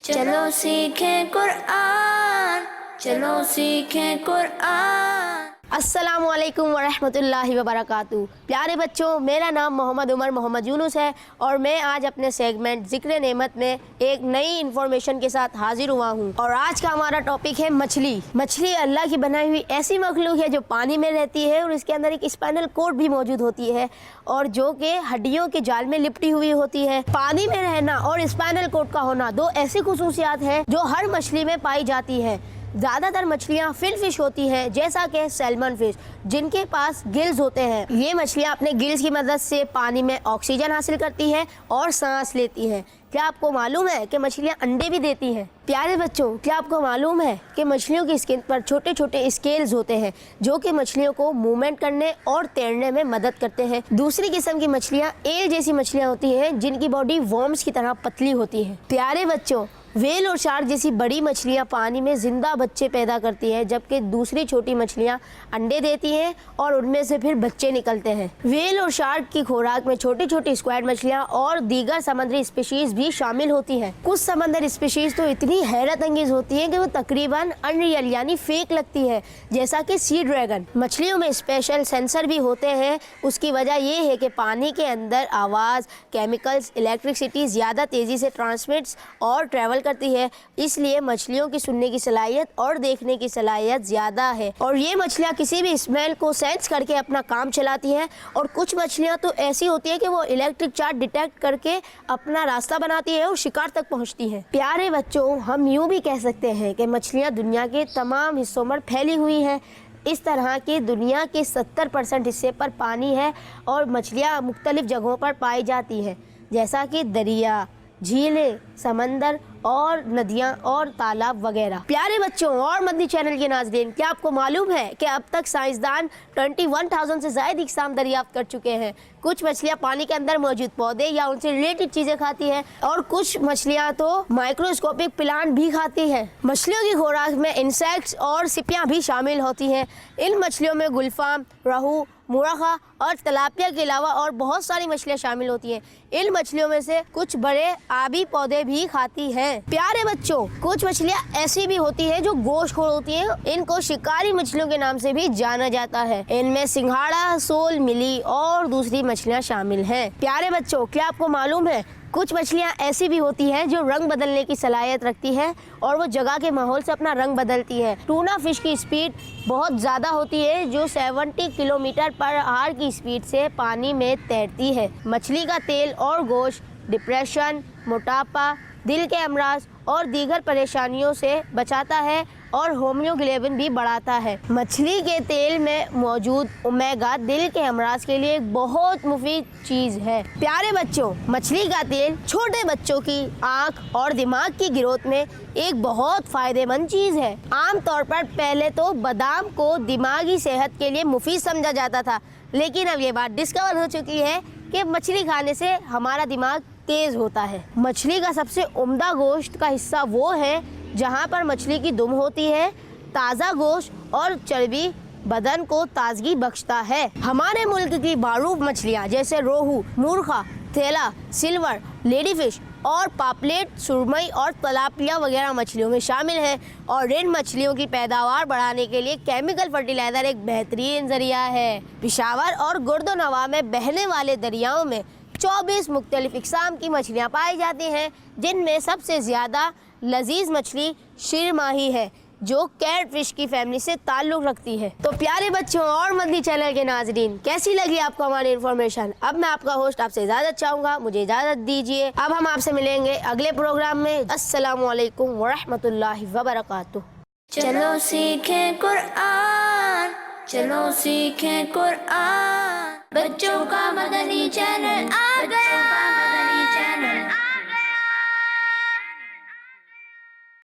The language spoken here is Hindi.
चलो सीखें कुरआन, चलो सीखें कुरआन। अस्सलामुअलैकुम वरहमतुल्लाहि वबरकातुहू। प्यारे बच्चों, मेरा नाम मोहम्मद उमर मोहम्मद यूनुस है और मैं आज अपने सेगमेंट ज़िक्र नेमत में एक नई इन्फॉर्मेशन के साथ हाजिर हुआ हूँ। और आज का हमारा टॉपिक है मछली। मछली अल्लाह की बनाई हुई ऐसी मखलूक है जो पानी में रहती है और इसके अंदर एक स्पाइनल कोड भी मौजूद होती है और जो कि हड्डियों के जाल में लिपटी हुई होती है। पानी में रहना और स्पाइनल कोड का होना दो ऐसी खुसूसियात है जो हर मछली में पाई जाती है। ज़्यादातर मछलियाँ फिन फिश होती हैं, जैसा कि सैल्मन फिश, जिनके पास गिल्स होते हैं। ये मछलियाँ अपने गिल्स की मदद से पानी में ऑक्सीजन हासिल करती हैं और सांस लेती हैं। क्या आपको मालूम है कि मछलियाँ अंडे भी देती हैं? प्यारे बच्चों, क्या आपको मालूम है कि मछलियों की स्किन पर छोटे छोटे स्केल्स होते हैं जो कि मछलियों को मूवमेंट करने और तैरने में मदद करते हैं। दूसरी किस्म की मछलियाँ एल जैसी मछलियाँ होती हैं जिनकी बॉडी वॉर्म्स की तरह पतली होती है। प्यारे बच्चों, व्हेल और शार्क जैसी बड़ी मछलियाँ पानी में जिंदा बच्चे पैदा करती हैं, जबकि दूसरी छोटी मछलियाँ अंडे देती हैं और उनमें से फिर बच्चे निकलते हैं। व्हेल और शार्क की खुराक में छोटी छोटी स्क्वैड मछलियाँ और दीगर समुद्री स्पीशीज भी शामिल होती हैं। कुछ समंदर स्पीशीज तो इतनी हैरत अंगेज होती हैं कि वो तकरीबन अनरियल यानी फेक लगती है, जैसा कि सी ड्रैगन। मछलियों में स्पेशल सेंसर भी होते हैं। उसकी वजह ये है कि पानी के अंदर आवाज़, केमिकल्स, इलेक्ट्रिसिटी ज़्यादा तेज़ी से ट्रांसमिट्स और ट्रैवल करती है, इसलिए मछलियों की सुनने की सलाहियत और देखने की सलाहियत ज़्यादा है और ये मछलियाँ किसी भी स्मेल को सेंस करके अपना काम चलाती हैं। और कुछ मछलियाँ तो ऐसी होती है कि वो इलेक्ट्रिक चार्ज डिटेक्ट करके अपना रास्ता बनाती है और शिकार तक पहुँचती है। प्यारे बच्चों, हम यूँ भी कह सकते हैं कि मछलियाँ दुनिया के तमाम हिस्सों में फैली हुई हैं। इस तरह की दुनिया के 70% हिस्से पर पानी है और मछलियाँ मुख्तलिफ जगहों पर पाई जाती हैं, जैसा कि दरिया, झीलें, समंदर और नदियां और तालाब वगैरह। प्यारे बच्चों और मदनी चैनल के नाज़रीन, क्या आपको मालूम है कि अब तक साइंसदान 21,000 से ज़्यादा इक़साम दरियाफ्त कर चुके हैं। कुछ मछलियाँ पानी के अंदर मौजूद पौधे या उनसे रिलेटेड चीज़ें खाती हैं और कुछ मछलियाँ तो माइक्रोस्कोपिक प्लांट भी खाती हैं। मछलियों की खुराक में इंसेक्ट्स और सिपियाँ भी शामिल होती हैं। इन मछलियों में गुल्फाम, रहू, मुरगा और तलापिया के अलावा और बहुत सारी मछलियाँ शामिल होती हैं। इन मछलियों में से कुछ बड़े आबी पौधे भी खाती हैं। प्यारे बच्चों, कुछ मछलियाँ ऐसी भी होती है जो गोश्तखोर होती हैं। इनको शिकारी मछलियों के नाम से भी जाना जाता है। इनमें सिंघाड़ा, सोल, मिली और दूसरी मछलियाँ शामिल हैं। प्यारे बच्चों, क्या आपको मालूम है कुछ मछलियाँ ऐसी भी होती हैं जो रंग बदलने की सलाहियत रखती हैं और वो जगह के माहौल से अपना रंग बदलती है। टूना फिश की स्पीड बहुत ज़्यादा होती है जो 70 किलोमीटर पर आवर की स्पीड से पानी में तैरती है। मछली का तेल और गोश्त डिप्रेशन, मोटापा, दिल के अमराज और दीगर परेशानियों से बचाता है और होम्योग्लोबिन भी बढ़ाता है। मछली के तेल में मौजूद ओमेगा दिल के अमराज के लिए एक बहुत मुफीद चीज़ है। प्यारे बच्चों, मछली का तेल छोटे बच्चों की आँख और दिमाग की ग्रोथ में एक बहुत फ़ायदेमंद चीज़ है। आमतौर पर पहले तो बादाम को दिमागी सेहत के लिए मुफीद समझा जाता था, लेकिन अब ये बात डिस्कवर हो चुकी है कि मछली खाने से हमारा दिमाग तेज़ होता है। मछली का सबसे उम्दा गोश्त का हिस्सा वो है जहाँ पर मछली की दुम होती है। ताज़ा गोश्त और चर्बी बदन को ताजगी बख्शता है। हमारे मुल्क की बारूफ मछलियाँ जैसे रोहू, मुर्गा, थेला, सिल्वर, लेडी फिश और पापलेट, सुरमई और तलापिया वगैरह मछलियों में शामिल है और इन मछलियों की पैदावार बढ़ाने के लिए केमिकल फर्टिलाइज़र एक बेहतरीन ज़रिया है। पेशावर और गुर्दोनवा में बहने वाले दरियाओं में 24 मुख्तलिफ इक़साम की मछलियाँ पाई जाती हैं, जिनमें सबसे ज़्यादा लजीज मछली शिरमाही है जो कैट फिश की फैमिली से ताल्लुक़ रखती है। तो प्यारे बच्चों और मदनी चैनल के नाजरीन, कैसी लगी आपको हमारी इन्फॉर्मेशन? अब मैं आपका होस्ट आपसे इजाज़त चाहूँगा, मुझे इजाज़त दीजिए। अब हम आपसे मिलेंगे अगले प्रोग्राम में। अस्सलामु अलैकुम वरहमतुल्लाहि वबरकातुहू। चलो सीखें कुरआन, चलो सीखें कुरआन। बच्चों का मदनी चैनल आ गया।